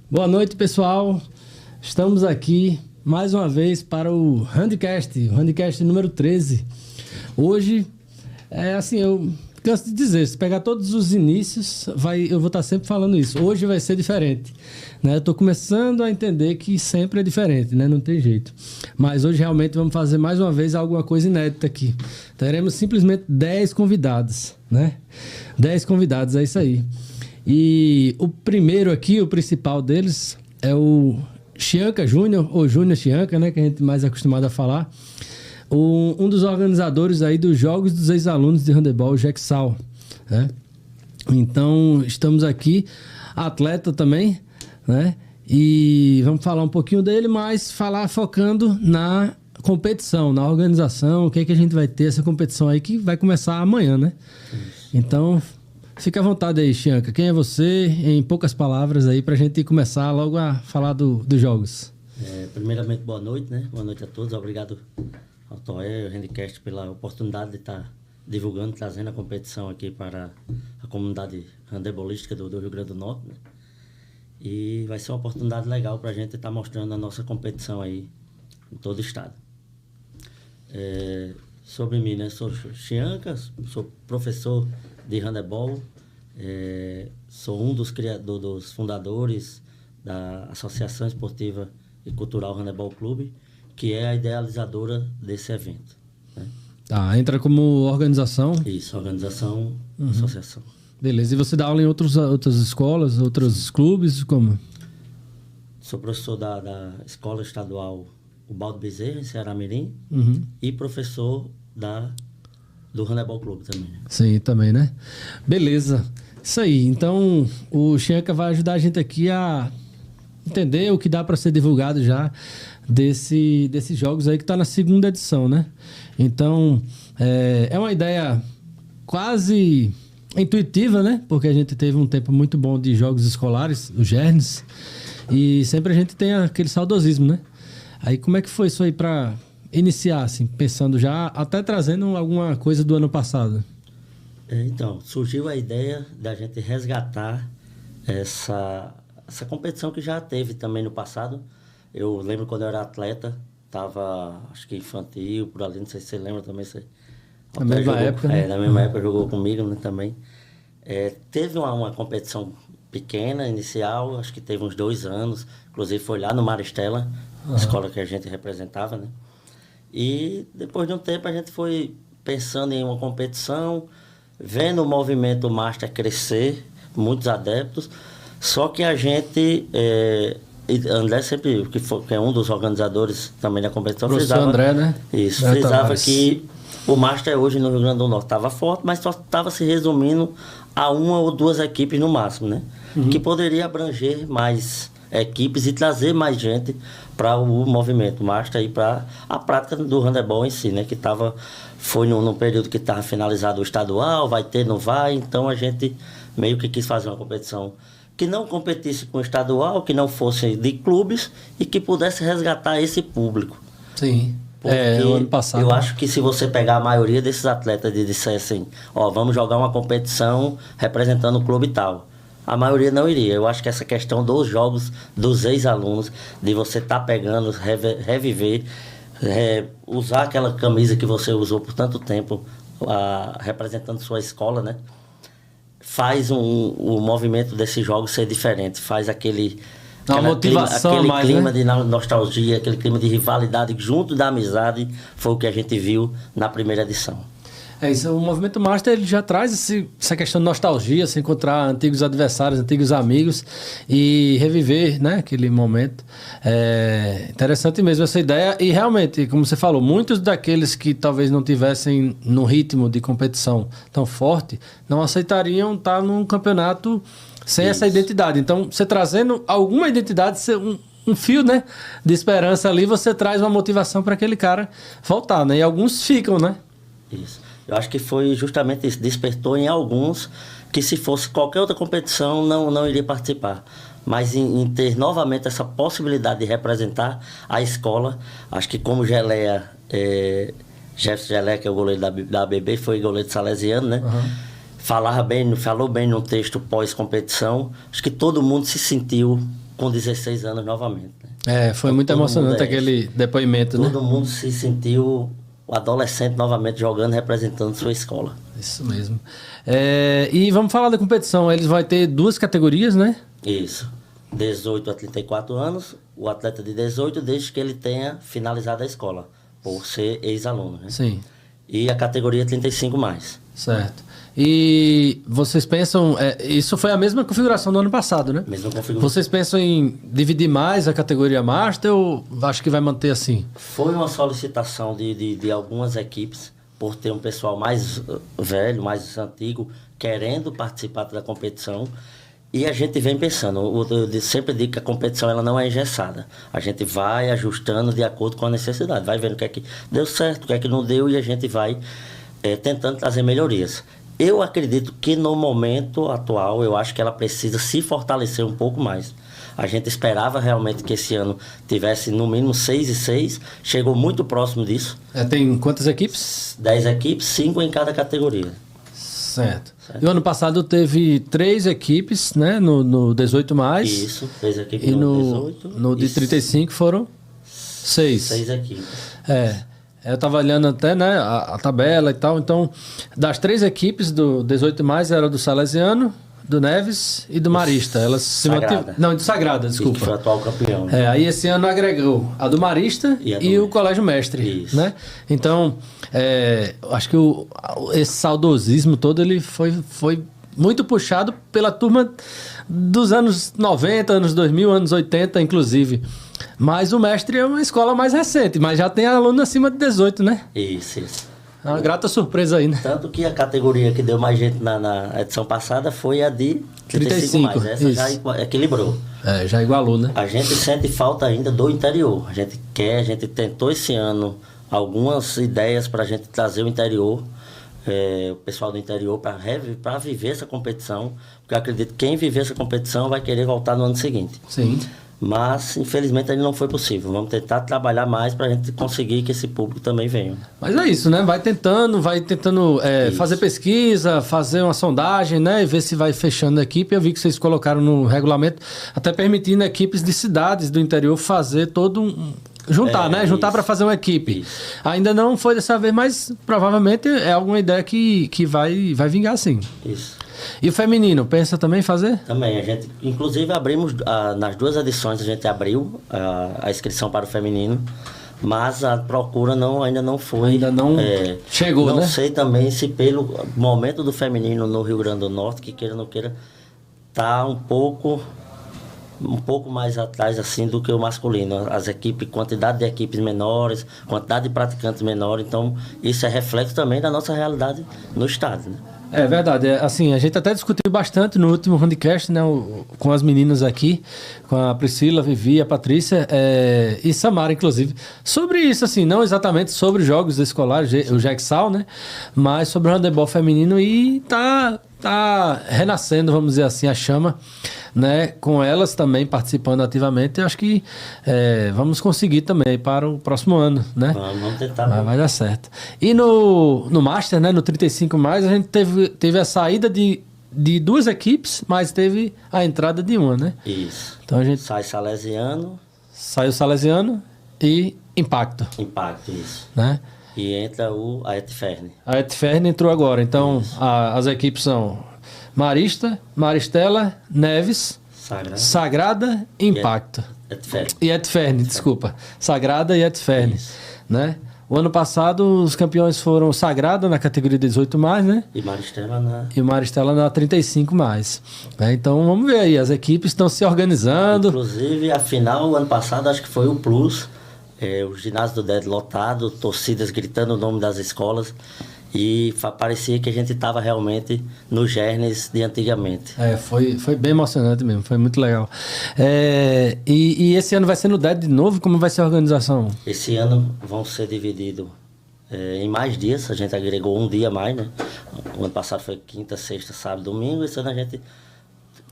Boa noite, pessoal. Estamos aqui mais uma vez para o Handcast número 13. Hoje, eu canso de dizer, se pegar todos os inícios, eu vou estar sempre falando isso. Hoje vai ser diferente, né? Eu estou começando a entender que sempre é diferente, né? Não tem jeito. Mas hoje realmente vamos fazer mais uma vez alguma coisa inédita aqui. Teremos simplesmente 10 convidados, né? 10 convidados, é isso aí. E o primeiro aqui, o principal deles, é o Chianca Júnior, ou Júnior Chianca, né? Que a gente mais é acostumado a falar. Um dos organizadores aí dos Jogos dos Ex-Alunos de Handebol, Gexal, né? Então, estamos aqui, atleta também, né? E vamos falar um pouquinho dele, mas falar focando na competição, na organização, o que é que a gente vai ter essa competição aí que vai começar amanhã, né? Então, fica à vontade aí, Chianca. Quem é você, em poucas palavras aí, pra gente começar logo a falar dos jogos. Primeiramente, boa noite, né? Boa noite a todos. Obrigado ao Toé, ao Handicast, pela oportunidade de estar divulgando, trazendo a competição aqui para a comunidade handebolística do Rio Grande do Norte, né? E vai ser uma oportunidade legal para a gente estar mostrando a nossa competição aí em todo o estado. Sobre mim, né? Sou Chianca, sou professor de handebol, sou um dos fundadores da Associação Esportiva e Cultural Handebol Clube, que é a idealizadora desse evento, né? Tá, entra como organização? Isso, organização, associação. Beleza, e você dá aula em outras escolas, outros clubes, como? Sou professor da Escola Estadual Ubaldo Bezerra, em Ceará Mirim, e professor do Handebol Clube também. Sim, também, né? Beleza, isso aí. Então, o Chianca vai ajudar a gente aqui a entender o que dá para ser divulgado já desses jogos aí que está na segunda edição, né? Então, é uma ideia quase intuitiva, né? Porque a gente teve um tempo muito bom de jogos escolares, os GERNs, e sempre a gente tem aquele saudosismo, né? Aí como é que foi isso aí para iniciar, assim, pensando já, até trazendo alguma coisa do ano passado? Então, surgiu a ideia da gente resgatar essa competição que já teve também no passado. Eu lembro quando eu era atleta, tava, acho que infantil, por ali, não sei se você lembra também. Na mesma época, né? Na mesma época jogou comigo, né, também. Teve uma competição pequena, inicial, acho que teve uns 2 anos. Inclusive foi lá no Maristela, a escola que a gente representava, né? E depois de um tempo a gente foi pensando em uma competição, vendo o movimento Master crescer, muitos adeptos. Só que a gente, André sempre, que é um dos organizadores também da competição, professor André, né? Isso, frisava que o Master hoje no Rio Grande do Norte estava forte, mas só estava se resumindo a 1 ou 2 equipes no máximo, né? Que poderia abranger mais equipes e trazer mais gente para o movimento Master e para a prática do handebol em si, né? Que foi num período que estava finalizado o estadual, vai ter, não vai, então a gente meio que quis fazer uma competição que não competisse com o estadual, que não fosse de clubes e que pudesse resgatar esse público. Sim. Porque o ano passado, eu acho que se você pegar a maioria desses atletas e disser assim, vamos jogar uma competição representando o clube tal, a maioria não iria. Eu acho que essa questão dos jogos dos ex-alunos, de você estar pegando, reviver, usar aquela camisa que você usou por tanto tempo, representando sua escola, né? Faz o movimento desses jogos ser diferente, faz aquele motivação aquele mais, clima, né? de nostalgia, aquele clima de rivalidade junto da amizade, foi o que a gente viu na primeira edição. O movimento Master ele já traz essa questão de nostalgia, se encontrar antigos adversários, antigos amigos e reviver, né, aquele momento. Interessante mesmo essa ideia e realmente, como você falou, muitos daqueles que talvez não tivessem no ritmo de competição tão forte, não aceitariam estar num campeonato sem essa identidade. Então, você trazendo alguma identidade, um fio, né, de esperança ali, você traz uma motivação para aquele cara voltar, né? E alguns ficam, né? Isso. Eu acho que foi justamente isso, despertou em alguns que se fosse qualquer outra competição não iria participar. Mas em ter novamente essa possibilidade de representar a escola, acho que como Geleia, Jefferson Geleia, que é o goleiro da ABB, foi goleiro de Salesiano, né? Falou bem no texto pós-competição. Acho que todo mundo se sentiu com 16 anos novamente. Né? Foi muito emocionante aquele depoimento, né? Todo mundo se sentiu o adolescente novamente jogando, representando sua escola. Isso mesmo. E vamos falar da competição. Eles vão ter 2 categorias, né? Isso. 18 a 34 anos, o atleta de 18, desde que ele tenha finalizado a escola, por ser ex-aluno. Né? Sim. E a categoria 35 mais. Certo. E vocês pensam... isso foi a mesma configuração do ano passado, né? Mesma configuração. Vocês pensam em dividir mais a categoria Master ou acho que vai manter assim? Foi uma solicitação de algumas equipes, por ter um pessoal mais velho, mais antigo, querendo participar da competição. E a gente vem pensando, eu sempre digo que a competição ela não é engessada. A gente vai ajustando de acordo com a necessidade, vai vendo o que é que deu certo, o que é que não deu e a gente vai tentando trazer melhorias. Eu acredito que no momento atual, eu acho que ela precisa se fortalecer um pouco mais. A gente esperava realmente que esse ano tivesse no mínimo 6 e 6, chegou muito próximo disso. Tem quantas equipes? 10 equipes, 5 em cada categoria. Certo. E o ano passado teve 3 equipes, né? No 18 mais. Isso, 3 equipes e no 18. No de 35 foram 6. 6 equipes. Eu tava olhando até, né, a tabela e tal. Então, das 3 equipes do 18 mais, era do Salesiano, do Neves e do Marista. Elas se mantiveram. Não, do Sagrada, desculpa. Que foi o atual campeão. Né? Aí esse ano agregou a do Marista e o Colégio Mestre. Isso. Né? Então, acho que esse saudosismo todo ele foi muito puxado pela turma dos anos 90, anos 2000, anos 80, inclusive. Mas o Mestre é uma escola mais recente, mas já tem aluno acima de 18, né? Isso. É uma grata surpresa aí, né? Tanto que a categoria que deu mais gente na edição passada foi a de 35 mais. Essa isso. já equilibrou. Já igualou, né? A gente sente falta ainda do interior. A gente tentou esse ano algumas ideias para a gente trazer o interior, o pessoal do interior, para viver essa competição. Porque eu acredito que quem viver essa competição vai querer voltar no ano seguinte. Sim. Mas, infelizmente, ainda não foi possível. Vamos tentar trabalhar mais para a gente conseguir que esse público também venha. Mas é isso, né? Vai tentando fazer pesquisa, fazer uma sondagem, né? E ver se vai fechando a equipe. Eu vi que vocês colocaram no regulamento, até permitindo equipes de cidades do interior fazer todo juntar, né? Juntar para fazer uma equipe. Isso. Ainda não foi dessa vez, mas provavelmente é alguma ideia que vai vingar sim. Isso. E o feminino, pensa também em fazer? Também, a gente, inclusive abrimos, nas 2 edições a gente abriu a inscrição para o feminino, mas a procura ainda não foi. Ainda não chegou, não né? Não sei também se pelo momento do feminino no Rio Grande do Norte, que queira ou não queira, tá um pouco mais atrás assim do que o masculino. As equipes, quantidade de equipes menores, quantidade de praticantes menores, então isso é reflexo também da nossa realidade no estado, né? É verdade, assim, a gente até discutiu bastante no último Handicast, né, com as meninas aqui, com a Priscila, a Vivi, a Patrícia e Samara, inclusive, sobre isso, assim, não exatamente sobre jogos escolares, o Gexal, né, mas sobre o handebol feminino e tá renascendo, vamos dizer assim, a chama, né, com elas também participando ativamente. Eu acho que vamos conseguir também para o próximo ano, né? Vamos tentar. Vai dar certo. E no Master, né, no 35 mais, a gente teve a saída de 2 equipes, mas teve a entrada de uma, né? Isso. Então a gente saiu Salesiano e Impacto, isso. né? E entra a Etferne. A Etferne entrou agora. Então, as equipes são Marista, Maristela, Neves, Sagrada e Impacto. E Etferne, desculpa. Sagrada e Etferne, né? O ano passado, os campeões foram Sagrada na categoria 18 mais, né? E o Maristela na 35 mais. Então, vamos ver aí. As equipes estão se organizando. Inclusive, a final, o ano passado, acho que foi o Plus. O ginásio do DED lotado, torcidas gritando o nome das escolas e parecia que a gente estava realmente no germes de antigamente. Foi bem emocionante mesmo, foi muito legal. E esse ano vai ser no DED de novo? Como vai ser a organização? Esse ano vão ser divididos em mais dias, a gente agregou um dia a mais, né? O ano passado foi quinta, sexta, sábado, domingo, esse ano a gente,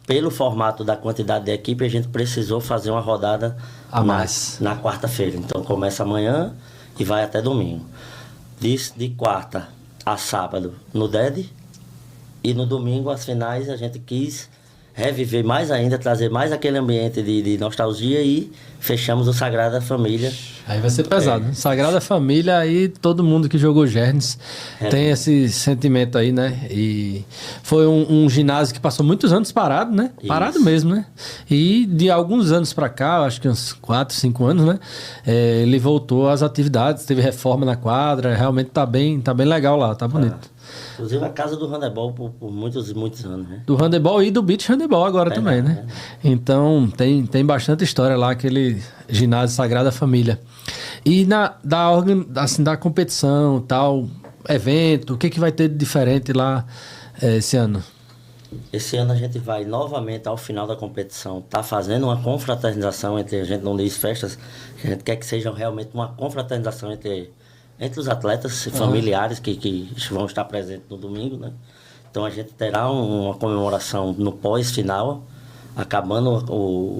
pelo formato da quantidade de equipe, a gente precisou fazer uma rodada a mais na quarta-feira. Então começa amanhã e vai até domingo. De quarta a sábado no DED e no domingo as finais a gente quis reviver mais ainda, trazer mais aquele ambiente de nostalgia e fechamos o Sagrada Família. Aí vai ser pesado. Sagrada Família, aí todo mundo que jogou Gernes tem esse sentimento aí, né? E foi um ginásio que passou muitos anos parado, né? Isso. Parado mesmo, né? E de alguns anos pra cá, acho que uns 4, 5 anos, né? Ele voltou às atividades, teve reforma na quadra, realmente tá bem legal lá, tá bonito. Inclusive a casa do handebol por muitos anos, né? Do handebol e do beach handebol agora também, né? Então tem bastante história lá, aquele ginásio Sagrada Família. E da competição, tal, evento, o que vai ter de diferente lá esse ano? Esse ano a gente vai novamente ao final da competição, tá fazendo uma confraternização entre a gente, não diz festas, a gente quer que seja realmente uma confraternização entre os atletas familiares que vão estar presentes no domingo, né? Então a gente terá uma comemoração no pós-final, acabando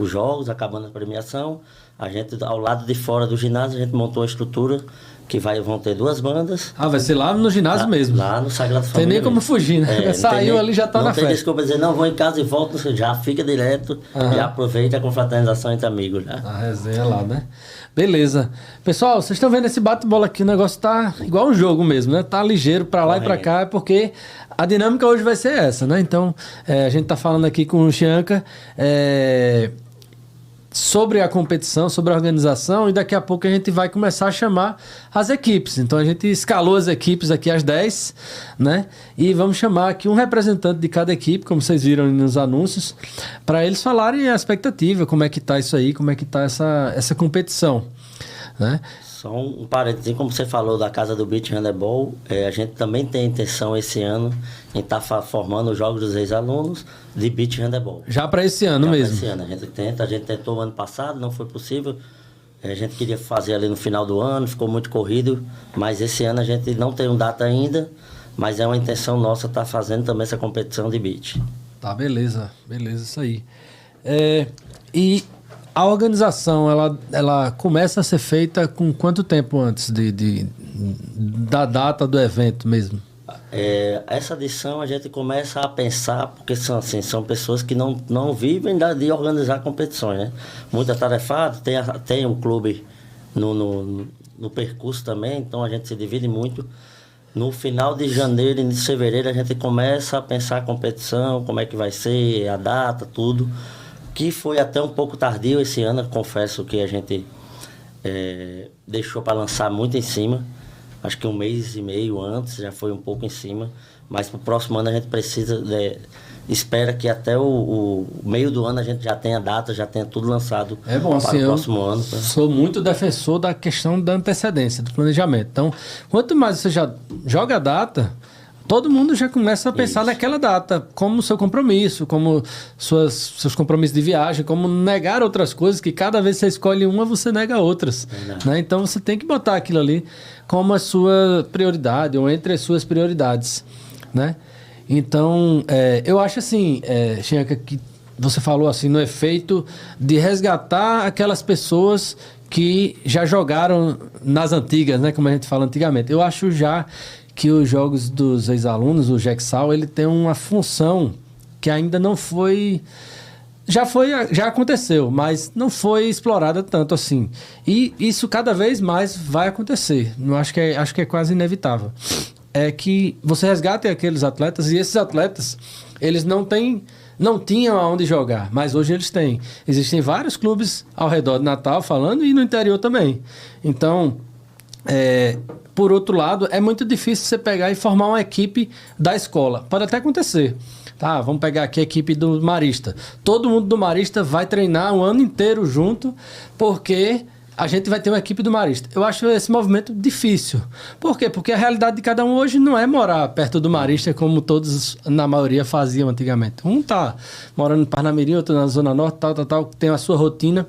os jogos, acabando a premiação. A gente, ao lado de fora do ginásio, a gente montou uma estrutura que vão ter 2 bandas. Vai ser lá no ginásio mesmo? Lá no Sagrado Família. Tem nem como fugir, né? Saiu ali, já tá na festa. Não tem desculpa dizer, não, vou em casa e volto, já fica direto, já aproveita a confraternização entre amigos. Já. A resenha lá, né? Beleza. Pessoal, vocês estão vendo esse bate-bola aqui, o negócio tá igual um jogo mesmo, né? Tá ligeiro pra lá e pra cá, porque a dinâmica hoje vai ser essa, né? Então, a gente tá falando aqui com o Chianca sobre a competição, sobre a organização, e daqui a pouco a gente vai começar a chamar as equipes. Então a gente escalou as equipes aqui às 10, né? E vamos chamar aqui um representante de cada equipe, como vocês viram nos anúncios, para eles falarem a expectativa, como é que tá isso aí, como é que tá essa competição, né? Só um parênteses, como você falou da Casa do Beach Handebol, a gente também tem a intenção esse ano em estar formando os jogos dos ex-alunos de Beach Handebol. Já para esse ano mesmo? Esse ano, a gente tentou ano passado, não foi possível. A gente queria fazer ali no final do ano, ficou muito corrido, mas esse ano a gente não tem data ainda, mas é uma intenção nossa estar fazendo também essa competição de beach. Tá, beleza, isso aí. E a organização, ela começa a ser feita com quanto tempo antes da data do evento mesmo? Essa edição a gente começa a pensar, porque são pessoas que não vivem de organizar competições, né? Muito atarefado, tem um clube no percurso também, então a gente se divide muito. No final de janeiro, início de fevereiro, a gente começa a pensar a competição, como é que vai ser, a data, tudo. Que foi até um pouco tardio esse ano, confesso que a gente deixou para lançar muito em cima. Acho que 1 mês e meio antes, já foi um pouco em cima. Mas para o próximo ano a gente espera que até o meio do ano a gente já tenha data, já tenha tudo lançado para o próximo ano. Sou muito defensor da questão da antecedência, do planejamento. Então, quanto mais você já joga a data, todo mundo já começa a pensar naquela data, como seu compromisso, como seus compromissos de viagem, como negar outras coisas, que cada vez que você escolhe uma, você nega outras. Né? Então você tem que botar aquilo ali como a sua prioridade, ou entre as suas prioridades. Né? Então, eu acho assim, Chianca, que você falou assim, no efeito de resgatar aquelas pessoas que já jogaram nas antigas, né? Como a gente fala antigamente. Eu acho já que os jogos dos ex-alunos, o Gexal, ele tem uma função que ainda não foi... Já aconteceu, mas não foi explorada tanto assim. E isso cada vez mais vai acontecer. Acho que é quase inevitável. É que você resgate aqueles atletas, e esses atletas, eles não tinham aonde jogar, mas hoje eles têm. Existem vários clubes ao redor de Natal falando, e no interior também. Então, por outro lado, é muito difícil você pegar e formar uma equipe da escola. Pode até acontecer. Tá, vamos pegar aqui a equipe do Marista. Todo mundo do Marista vai treinar um ano inteiro junto, porque a gente vai ter uma equipe do Marista. Eu acho esse movimento difícil. Por quê? Porque a realidade de cada um hoje não é morar perto do Marista, como todos, na maioria, faziam antigamente. Um tá morando em Parnamirim, outro na Zona Norte, tal, tem a sua rotina.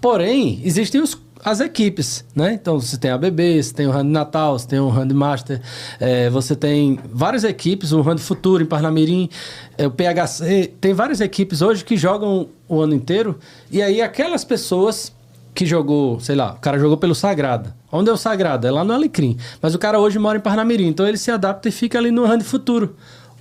Porém, existem as equipes, né? Então, você tem a BB, você tem o Hand Natal, você tem o Hand Master, você tem várias equipes, o Hand Futuro em Parnamirim, o PHC, tem várias equipes hoje que jogam o ano inteiro, e aí aquelas pessoas que jogou, sei lá, o cara jogou pelo Sagrada. Onde é o Sagrada? É lá no Alecrim. Mas o cara hoje mora em Parnamirim, então ele se adapta e fica ali no Hand Futuro.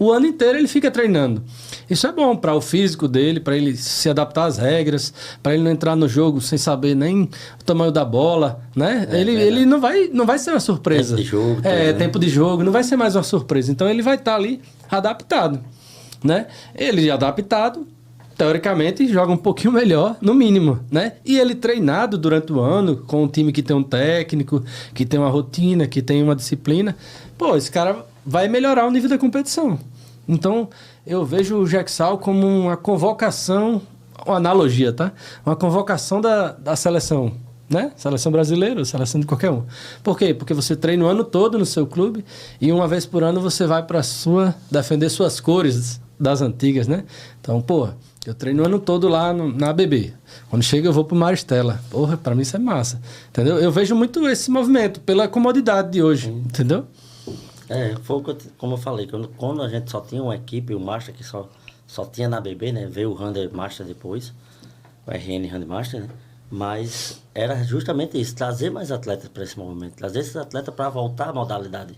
o ano inteiro ele fica treinando. Isso é bom para o físico dele, para ele se adaptar às regras, para ele não entrar no jogo sem saber nem o tamanho da bola, né? Ele não vai ser uma surpresa. Tempo de jogo. Tempo de jogo, não vai ser mais uma surpresa. Então ele vai estar ali adaptado, né? Ele adaptado, teoricamente, joga um pouquinho melhor, no mínimo, né? E ele treinado durante o ano, com um time que tem um técnico, que tem uma rotina, que tem uma disciplina, pô, esse cara vai melhorar o nível da competição. Então, eu vejo o Gexal como uma convocação, uma analogia, tá? Uma convocação da seleção, né? Seleção brasileira, seleção de qualquer um. Por quê? Porque você treina o ano todo no seu clube e uma vez por ano você vai para defender suas cores das antigas, né? Então, pô, eu treino o ano todo lá na ABB. Quando chega eu vou pro Maristela. Porra, pra mim isso é massa. Entendeu? Eu vejo muito esse movimento pela comodidade de hoje, entendeu? Foi como eu falei, quando a gente só tinha uma equipe, o Master que só tinha na ABB, né? Veio o Hand Master depois, o RN Hand Master, né? Mas era justamente isso, trazer mais atletas para esse movimento, trazer esses atletas para voltar à modalidade.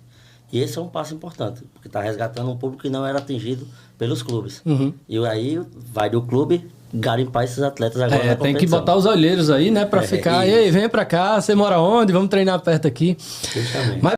E esse é um passo importante, porque está resgatando um público que não era atingido pelos clubes. E aí vai do clube garimpar esses atletas agora na competição. Tem que botar os olheiros aí, né, para ficar, e aí, vem para cá, você mora onde? Vamos treinar perto aqui. Justamente. Mas